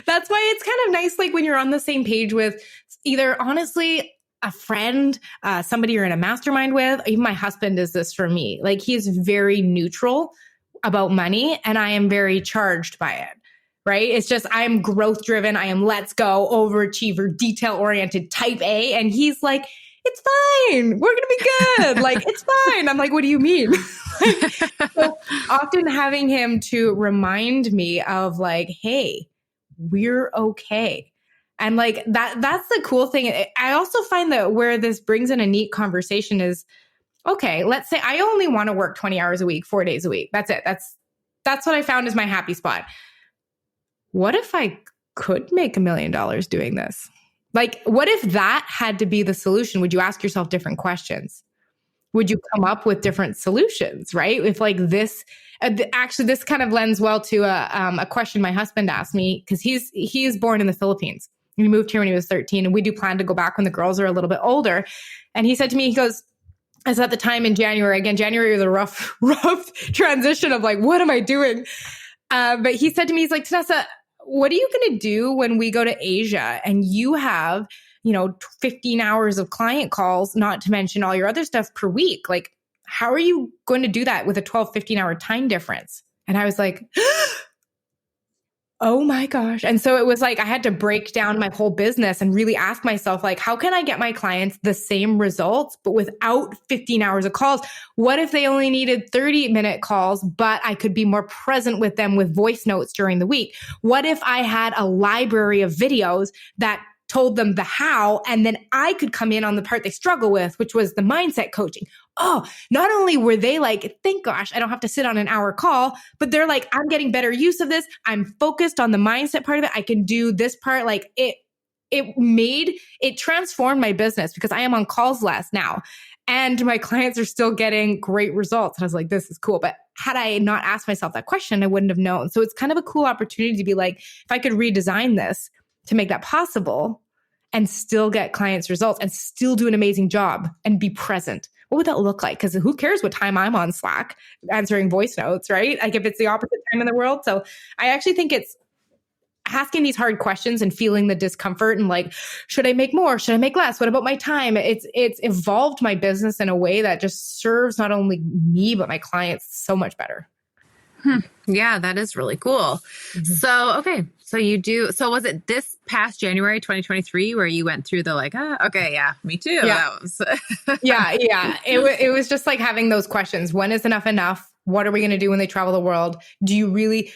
That's why it's kind of nice, like when you're on the same page with either, honestly, a friend, somebody you're in a mastermind with. Even my husband is this for me. Like he is very neutral about money and I am very charged by it. Right? It's just, I am growth driven. I am let's go, overachiever, detail oriented, type A. And he's like, it's fine. We're going to be good. Like, it's fine. I'm like, what do you mean? So often having him to remind me of like, hey, we're okay. And like that's the cool thing. I also find that where this brings in a neat conversation is, okay, let's say I only want to work 20 hours a week, 4 days a week. That's it. That's what I found is my happy spot. What if I could make $1 million doing this? Like, what if that had to be the solution? Would you ask yourself different questions? Would you come up with different solutions, right? If like this, actually, this kind of lends well to a question my husband asked me because he's born in the Philippines. He moved here when he was 13, and we do plan to go back when the girls are a little bit older. And he said to me, he goes, as at the time in January, again, January was a rough transition of like, what am I doing? But he said to me, he's like, Tanessa, what are you going to do when we go to Asia and you have, 15 hours of client calls, not to mention all your other stuff per week? Like, how are you going to do that with a 12, 15-hour time difference? And I was like, oh my gosh. And so it was like, I had to break down my whole business and really ask myself, like, how can I get my clients the same results, but without 15 hours of calls? What if they only needed 30-minute calls, but I could be more present with them with voice notes during the week? What if I had a library of videos that told them the how, and then I could come in on the part they struggle with, which was the mindset coaching? Oh, not only were they like, thank gosh, I don't have to sit on an hour call, but they're like, I'm getting better use of this. I'm focused on the mindset part of it. I can do this part. Like it transformed my business because I am on calls less now. And my clients are still getting great results. And I was like, this is cool. But had I not asked myself that question, I wouldn't have known. So it's kind of a cool opportunity to be like, if I could redesign this to make that possible and still get clients results and still do an amazing job and be present, what would that look like? Because who cares what time I'm on Slack answering voice notes, right? Like if it's the opposite time in the world. So I actually think it's asking these hard questions and feeling the discomfort and like, should I make more? Should I make less? What about my time? It's evolved my business in a way that just serves not only me, but my clients so much better. Yeah, that is really cool. Mm-hmm. So, okay. So was it this past January, 2023, where you went through the like, okay, yeah, me too. Yeah. That was yeah. It was just like having those questions. When is enough enough? What are we going to do when they travel the world? Do you really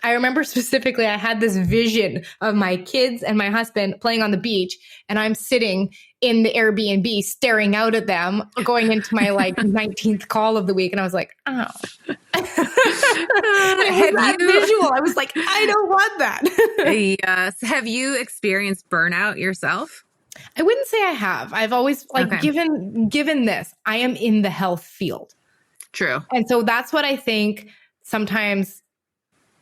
I remember specifically, I had this vision of my kids and my husband playing on the beach, and I'm sitting in the Airbnb staring out at them going into my like 19th call of the week. And I was like, oh. Visual. I was like, I don't want that. Yes. Have you experienced burnout yourself? I wouldn't say I have. I've always given this, I am in the health field. True. And so that's what I think sometimes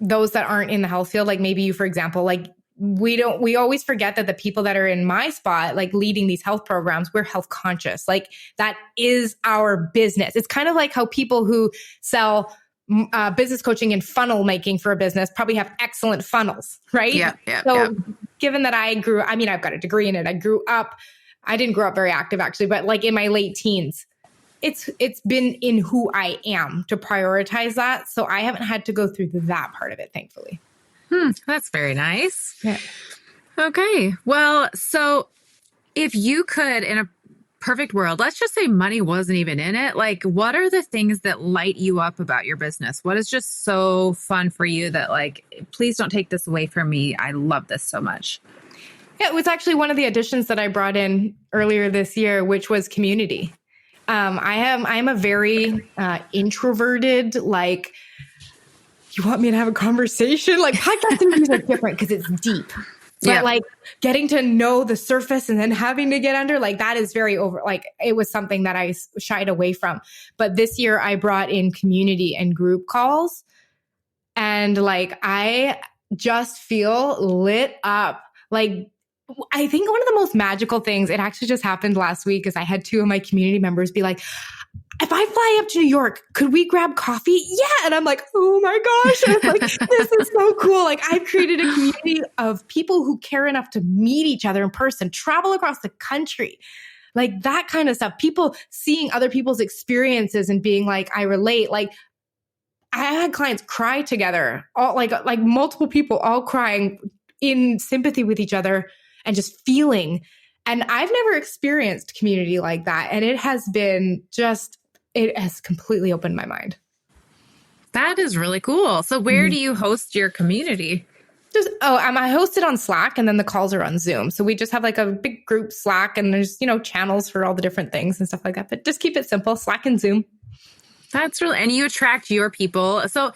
those that aren't in the health field, like maybe you, for example, like we always forget that the people that are in my spot, like leading these health programs, we're health conscious. Like that is our business. It's kind of like how people who sell business coaching and funnel making for a business probably have excellent funnels, right? Yeah. Given that I've got a degree in it. I didn't grow up very active actually, but like in my late teens, it's been in who I am to prioritize that. So I haven't had to go through that part of it, thankfully. That's very nice. Yeah. Okay. Well, so if you could, in a perfect world, let's just say money wasn't even in it. Like, what are the things that light you up about your business? What is just so fun for you that like, please don't take this away from me. I love this so much. Yeah, it was actually one of the additions that I brought in earlier this year, which was community. I'm a very introverted, like, you want me to have a conversation? Like podcast interviews are different because it's deep. But like getting to know the surface and then having to get under, like that is very it was something that I shied away from. But this year I brought in community and group calls. And like, I just feel lit up. Like, I think one of the most magical things, it actually just happened last week, is I had two of my community members be like, if I fly up to New York, could we grab coffee? Yeah. And I'm like, oh my gosh. I was like, this is so cool. Like I've created a community of people who care enough to meet each other in person, travel across the country, like that kind of stuff. People seeing other people's experiences and being like, I relate. Like I had clients cry together, all like multiple people all crying in sympathy with each other and just feeling. And I've never experienced community like that. And it has been it has completely opened my mind. That is really cool. So where do you host your community? I host it on Slack, and then the calls are on Zoom. So we just have like a big group Slack, and there's, channels for all the different things and stuff like that. But just keep it simple, Slack and Zoom. That's really, and you attract your people. So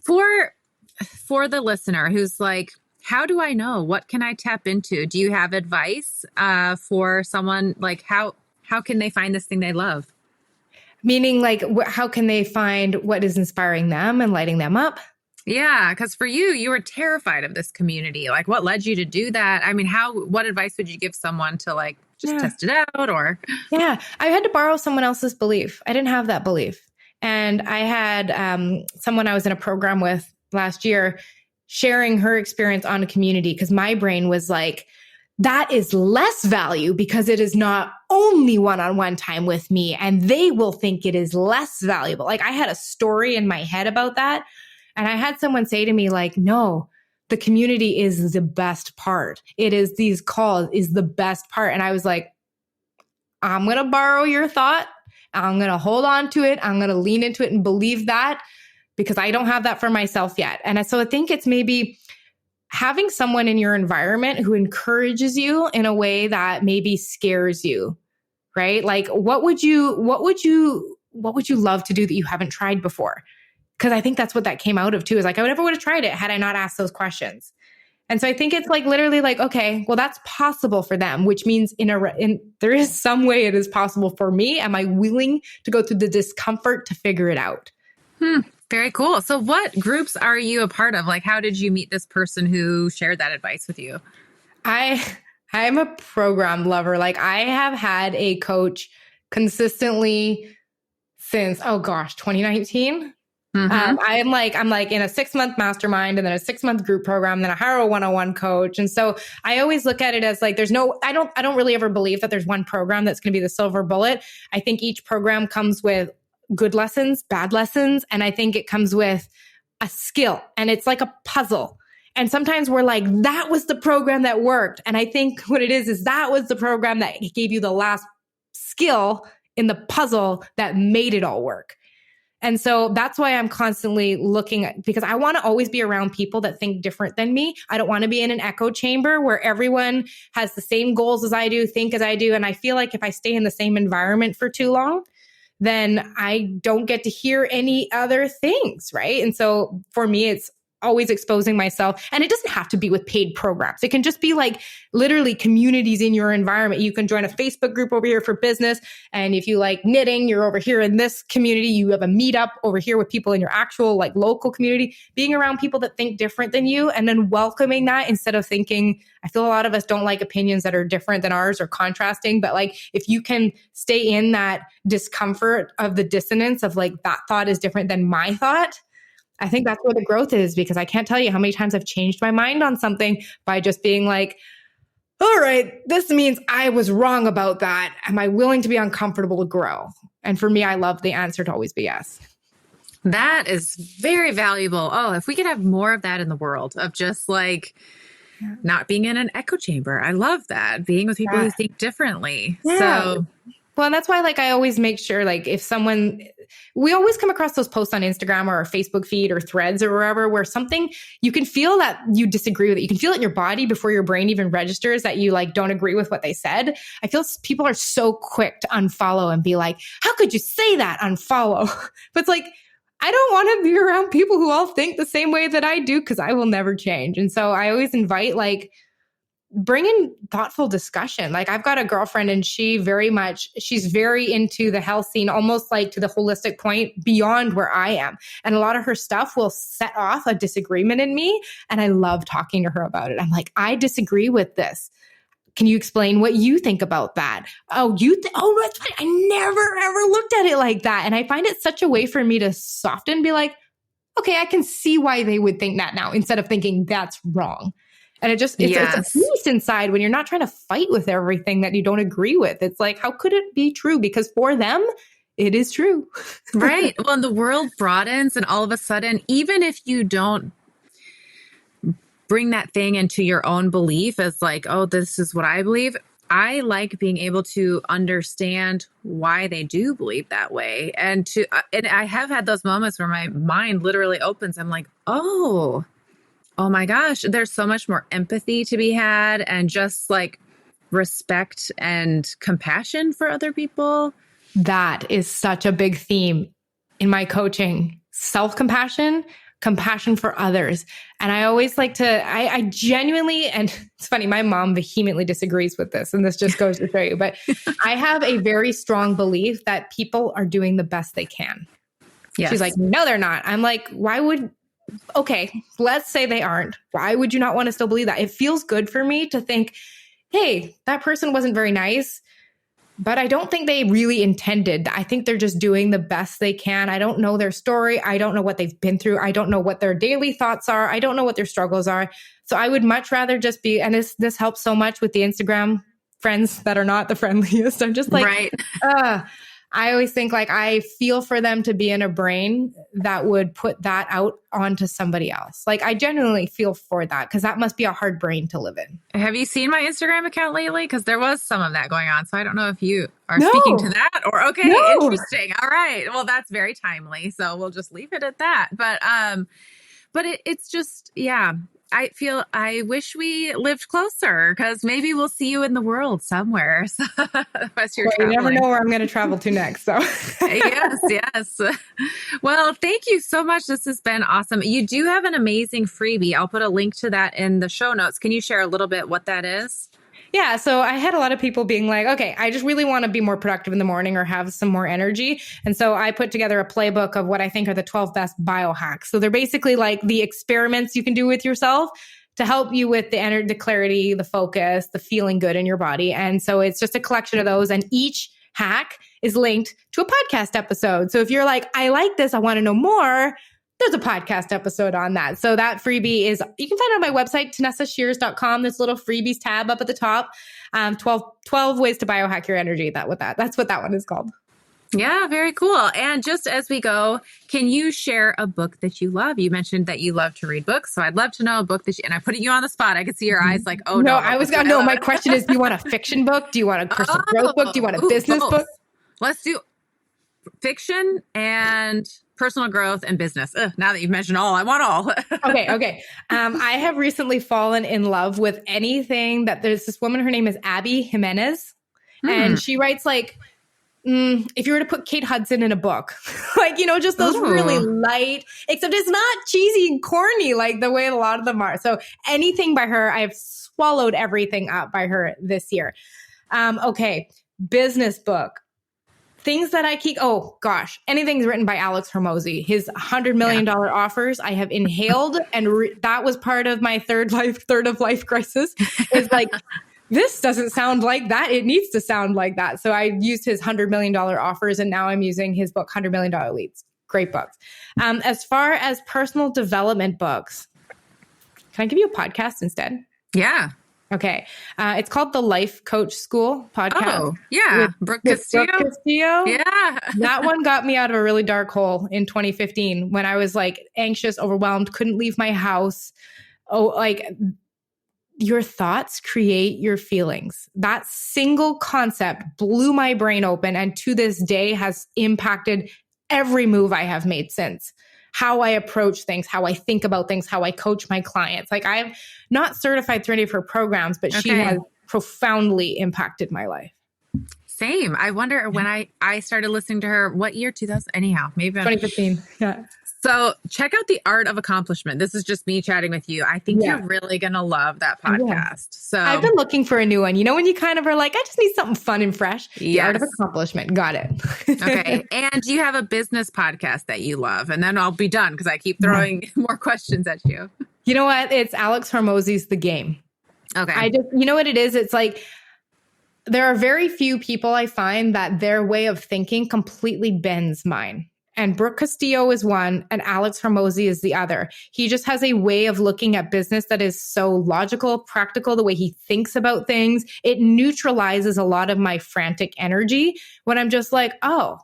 for the listener who's like, how do I know? What can I tap into? Do you have advice for someone? Like how can they find this thing they love? Meaning like, how can they find what is inspiring them and lighting them up? Yeah. Because for you were terrified of this community. Like what led you to do that? I mean, what advice would you give someone to like just test it out or? Yeah. I had to borrow someone else's belief. I didn't have that belief. And I had someone I was in a program with last year. sharing her experience on a community because my brain was like, that is less value because it is not only one-on-one time with me and they will think it is less valuable. Like I had a story in my head about that. And I had someone say to me like, no, the community is the best part. It is these calls is the best part. And I was like, I'm going to borrow your thought. I'm going to hold on to it. I'm going to lean into it and believe that because I don't have that for myself yet. And so I think it's maybe having someone in your environment who encourages you in a way that maybe scares you, right? Like what would you love to do that you haven't tried before? Because I think that's what that came out of too, is like, I never would have tried it had I not asked those questions. And so I think it's like literally like, okay, well, that's possible for them, which means there is some way it is possible for me. Am I willing to go through the discomfort to figure it out? Very cool. So what groups are you a part of? Like, how did you meet this person who shared that advice with you? I'm a program lover. Like I have had a coach consistently since, 2019. Mm-hmm. I'm like in a 6-month mastermind and then a 6-month group program, then I hire a one-on-one coach. And so I always look at it as like, I don't really ever believe that there's one program that's going to be the silver bullet. I think each program comes with good lessons, bad lessons. And I think it comes with a skill and it's like a puzzle. And sometimes we're like, that was the program that worked. And I think what it is that was the program that gave you the last skill in the puzzle that made it all work. And so that's why I'm constantly looking at, because I want to always be around people that think different than me. I don't want to be in an echo chamber where everyone has the same goals as I do, think as I do. And I feel like if I stay in the same environment for too long, then I don't get to hear any other things, right? And so for me, it's always exposing myself. And it doesn't have to be with paid programs. It can just be like literally communities in your environment. You can join a Facebook group over here for business. And if you like knitting, you're over here in this community. You have a meetup over here with people in your actual like local community, being around people that think different than you and then welcoming that instead of thinking, I feel a lot of us don't like opinions that are different than ours or contrasting. But like, if you can stay in that discomfort of the dissonance of like, that thought is different than my thought, I think that's where the growth is, because I can't tell you how many times I've changed my mind on something by just being like, all right, this means I was wrong about that. Am I willing to be uncomfortable to grow? And for me, I love the answer to always be yes. That is very valuable. Oh, if we could have more of that in the world of just like not being in an echo chamber. I love that. Being with people who think differently. Yeah. So, well, and that's why like I always make sure like if we always come across those posts on Instagram or our Facebook feed or Threads or wherever where something you can feel that you disagree with it. You can feel it in your body before your brain even registers that you like don't agree with what they said. I feel people are so quick to unfollow and be like, how could you say that? Unfollow. But it's like, I don't want to be around people who all think the same way that I do because I will never change. And so I always invite like, bring in thoughtful discussion. Like I've got a girlfriend and she's very into the health scene, almost like to the holistic point beyond where I am. And a lot of her stuff will set off a disagreement in me. And I love talking to her about it. I'm like, I disagree with this. Can you explain what you think about that? Oh, that's fine. I never ever looked at it like that. And I find it such a way for me to soften, be like, okay, I can see why they would think that now instead of thinking that's wrong. And it's a peace inside when you're not trying to fight with everything that you don't agree with. It's like, how could it be true? Because for them, it is true. Right. Well, and the world broadens and all of a sudden, even if you don't bring that thing into your own belief as like, oh, this is what I believe. I like being able to understand why they do believe that way. And I have had those moments where my mind literally opens. I'm like, oh my gosh, there's so much more empathy to be had and just like respect and compassion for other people. That is such a big theme in my coaching. Self-compassion, compassion for others. And I always like to, I genuinely, and it's funny, my mom vehemently disagrees with this, and this just goes to show you, but I have a very strong belief that people are doing the best they can. Yes. She's like, no, they're not. I'm like, okay, let's say they aren't. Why would you not want to still believe that? It feels good for me to think, hey, that person wasn't very nice. but I don't think they really intended. I think they're just doing the best they can. I don't know their story. I don't know what they've been through. I don't know what their daily thoughts are. I don't know what their struggles are. So I would much rather just be, and this helps so much with the Instagram friends that are not the friendliest. I'm just like, Right. I always think like I feel for them to be in a brain that would put that out onto somebody else. Like I genuinely feel for that because that must be a hard brain to live in. Have you seen my Instagram account lately? Because there was some of that going on. So I don't know if you are No. speaking to that or okay, No. interesting. All right. Well, that's very timely. So we'll just leave it at that. But it's just, yeah. I wish we lived closer because maybe we'll see you in the world somewhere. As you're You never know where I'm going to travel to next. So yes. Well, thank you so much. This has been awesome. You do have an amazing freebie. I'll put a link to that in the show notes. Can you share a little bit what that is? Yeah. So I had a lot of people being like, okay, I just really want to be more productive in the morning or have some more energy. And so I put together a playbook of what I think are the 12 best biohacks. So they're basically like the experiments you can do with yourself to help you with the energy, the clarity, the focus, the feeling good in your body. And so it's just a collection of those. And each hack is linked to a podcast episode. So if you're like, I like this, I want to know more, there's a podcast episode on that. So that freebie is, you can find it on my website, TanessaShears.com. This little freebies tab up at the top. 12 ways to biohack your energy. That's what that one is called. Yeah, very cool. And just as we go, can you share a book that you love? You mentioned that you love to read books. So I'd love to know a book and I put you on the spot. I could see your eyes like, oh no. My question is, do you want a fiction book? Do you want a personal growth book? Do you want a business book? Let's do fiction and personal growth and business. Now that you've mentioned all, I want all. Okay. I have recently fallen in love with anything that there's this woman, her name is Abby Jimenez, and she writes like, if you were to put Kate Hudson in a book, like, just those really light, except it's not cheesy and corny like the way a lot of them are. So anything by her, I've swallowed everything up by her this year. Okay. Business book. Things that I keep, anything's written by Alex Hormozi. His $100 million offers I have inhaled. And that was part of my third of life crisis. Is like, this doesn't sound like that. It needs to sound like that. So I used his $100 million offers and now I'm using his book, $100 Million Leads. Great books. As far as personal development books, can I give you a podcast instead? Yeah. Okay. It's called the Life Coach School podcast. Oh, yeah. Brooke Castillo. Yeah. That one got me out of a really dark hole in 2015 when I was like anxious, overwhelmed, couldn't leave my house. Your thoughts create your feelings. That single concept blew my brain open and to this day has impacted every move I have made since. How I approach things, how I think about things, how I coach my clients. Like I'm not certified through any of her programs, but she has profoundly impacted my life. Same. I wonder when I started listening to her, what year? 2000? Anyhow, maybe 2015. Yeah. So check out The Art of Accomplishment. This is just me chatting with you. I think you're really going to love that podcast. Yeah. So I've been looking for a new one. When you kind of are like, I just need something fun and fresh. The Art of Accomplishment. Got it. Okay. And you have a business podcast that you love. And then I'll be done because I keep throwing more questions at you. You know what? It's Alex Hormozi's The Game. Okay. You know what it is? It's like, there are very few people I find that their way of thinking completely bends mine. And Brooke Castillo is one and Alex Hormozi is the other. He just has a way of looking at business that is so logical, practical, the way he thinks about things. It neutralizes a lot of my frantic energy when I'm just like, oh,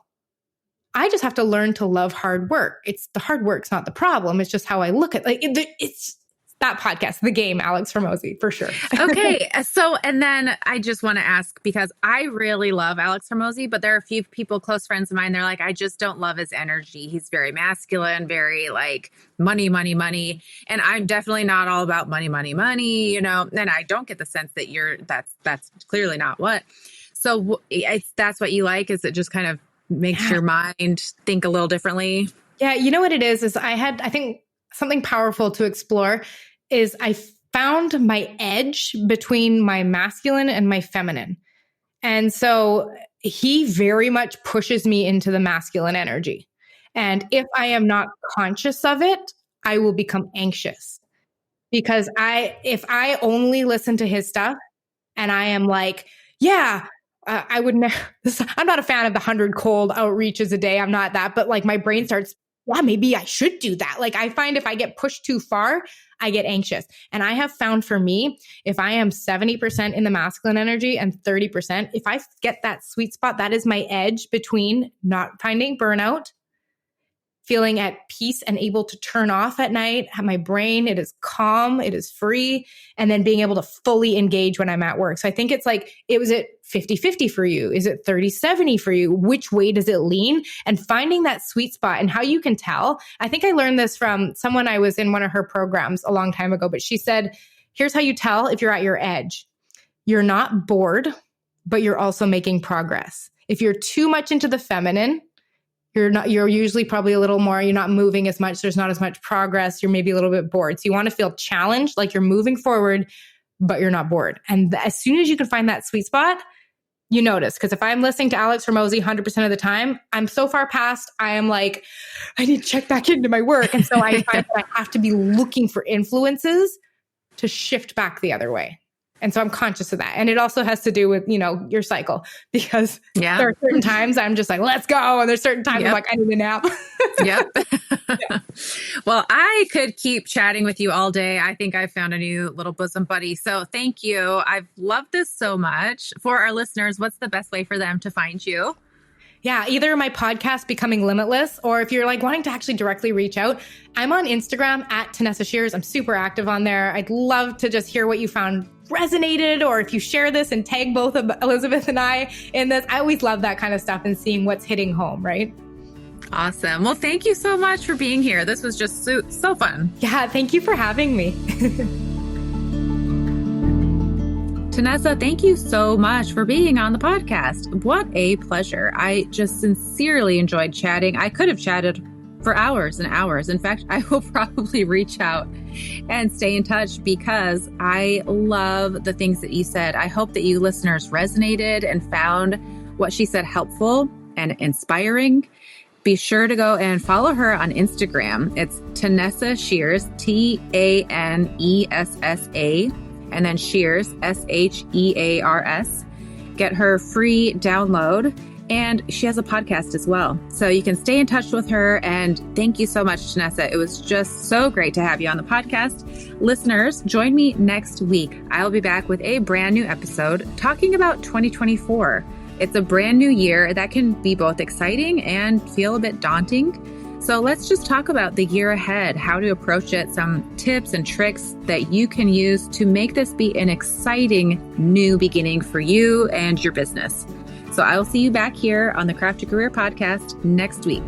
I just have to learn to love hard work. It's the hard work's not the problem. It's just how I look at it's that podcast, The Game, Alex Hormozi, for sure. Okay. So, and then I just want to ask, because I really love Alex Hormozi, but there are a few people, close friends of mine, they're like, I just don't love his energy. He's very masculine, very like money, money, money. And I'm definitely not all about money, money, money, and I don't get the sense that that's clearly not what. So that's what you like? Is it just kind of makes your mind think a little differently? Yeah. You know what it is I think something powerful to explore is I found my edge between my masculine and my feminine. And so he very much pushes me into the masculine energy. And if I am not conscious of it, I will become anxious because if I only listen to his stuff and I am like, yeah, I would never, I'm not a fan of the 100 cold outreaches a day. I'm not that, but like my brain starts, yeah, maybe I should do that. Like I find if I get pushed too far, I get anxious. And I have found for me, if I am 70% in the masculine energy and 30%, if I get that sweet spot, that is my edge between not finding burnout, feeling at peace and able to turn off at night, have my brain, it is calm, it is free, and then being able to fully engage when I'm at work. So I think it's like, was it 50-50 for you? Is it 30-70 for you? Which way does it lean? And finding that sweet spot and how you can tell. I think I learned this from someone I was in one of her programs a long time ago, but she said, here's how you tell if you're at your edge. You're not bored, but you're also making progress. If you're too much into the feminine, you're usually probably a little more, you're not moving as much. There's not as much progress. You're maybe a little bit bored. So you want to feel challenged, like you're moving forward, but you're not bored. And as soon as you can find that sweet spot, you notice. Because if I'm listening to Alex Hormozi 100% of the time, I'm so far past, I am like, I need to check back into my work. And so I find that I have to be looking for influences to shift back the other way. And so I'm conscious of that. And it also has to do with, your cycle, because there are certain times I'm just like, let's go. And there's certain times I'm like, I need a nap. Yep. Well, I could keep chatting with you all day. I think I found a new little bosom buddy. So thank you. I've loved this so much. For our listeners, what's the best way for them to find you? Yeah, either my podcast, Becoming Limitless, or if you're like wanting to actually directly reach out, I'm on Instagram at Tanessa Shears. I'm super active on there. I'd love to just hear what you found resonated, or if you share this and tag both of Elizabeth and I in this. I always love that kind of stuff and seeing what's hitting home, right? Awesome. Well, thank you so much for being here. This was just so fun. Yeah, thank you for having me. Tanessa, thank you so much for being on the podcast. What a pleasure. I just sincerely enjoyed chatting. I could have chatted for hours and hours. In fact, I will probably reach out and stay in touch because I love the things that you said. I hope that you listeners resonated and found what she said helpful and inspiring. Be sure to go and follow her on Instagram. It's Tanessa Shears, Tanessa, and then Shears, Shears. Get her free download. And she has a podcast as well. So you can stay in touch with her. And thank you so much, Tanessa. It was just so great to have you on the podcast. Listeners, join me next week. I'll be back with a brand new episode talking about 2024. It's a brand new year that can be both exciting and feel a bit daunting. So let's just talk about the year ahead, how to approach it, some tips and tricks that you can use to make this be an exciting new beginning for you and your business. So I will see you back here on the Craft to Career podcast next week.